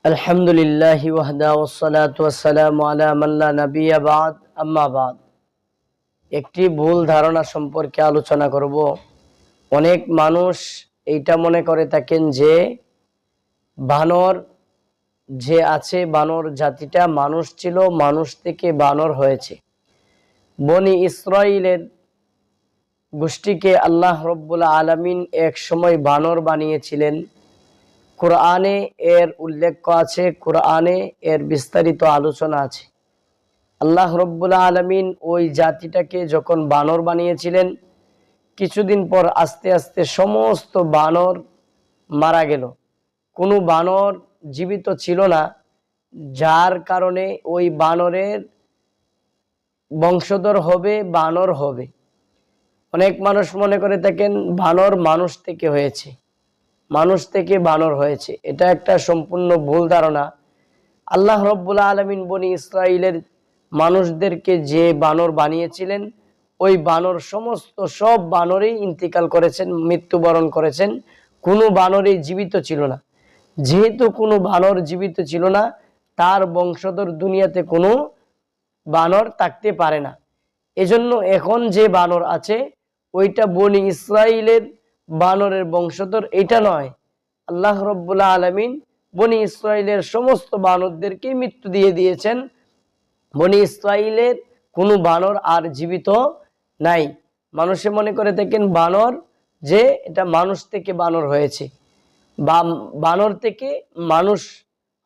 আলহামদুলিল্লাহি ওয়াহদা ওয়াসসালাতু ওয়াসসালামু আলা মান লা নাবিয়্যা বা'দ আম্মা বা'দ। একটি ভুল ধারণা সম্পর্কে আলোচনা করব। অনেক মানুষ এইটা মনে করে থাকেন যে বানর যে আছে, বানর জাতিটা মানুষ ছিল, মানুষ থেকে বানর হয়েছে। বনি ইসরাইলের গোষ্ঠীকে আল্লাহ রাব্বুল আলামিন এক সময় বানর বানিয়েছিলেন। কোরআনে এর উল্লেখ আছে, কোরআনে এর বিস্তারিত আলোচনা আছে। আল্লাহ রাব্বুল আলামিন ওই জাতিটাকে যখন বানর বানিয়েছিলেন, কিছুদিন পর আস্তে আস্তে সমস্ত বানর মারা গেল। কোনো বানর জীবিত ছিল না, যার কারণে ওই বানরের বংশধর হবে বানর হবে। অনেক মানুষ মনে করে থাকেন বানর মানুষ থেকে হয়েছে, মানুষ থেকে বানর হয়েছে। এটা একটা সম্পূর্ণ ভুল ধারণা। আল্লাহ রাব্বুল আলামিন বনি ইসরাইলের মানুষদেরকে যে বানর বানিয়েছিলেন, ওই বানর সব বানরই ইন্তিকাল করেছেন, মৃত্যুবরণ করেছেন। কোনো বানরই জীবিত ছিল না। যেহেতু কোনো বানর জীবিত ছিল না, তার বংশধর দুনিয়াতে কোনো বানর থাকতে পারে না। এজন্য এখন যে বানর আছে ওইটা বনি ইসরাইলের বানরের বংশধর এটা নয়। আল্লাহ রাব্বুল আলামিন বনি ইসরাইলের সমস্ত বানরদেরকে মৃত্যু দিয়ে দিয়েছেন। বনি ইসরাইলের কোনো বানর আর জীবিত নাই। মানুষে মনে করে থাকেন বানর যে এটা মানুষ থেকে বানর হয়েছে, বা বানর থেকে মানুষ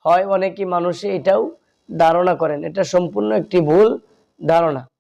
হয়, অনেকে মানুষে এটাও ধারণা করেন। এটা সম্পূর্ণ একটি ভুল ধারণা।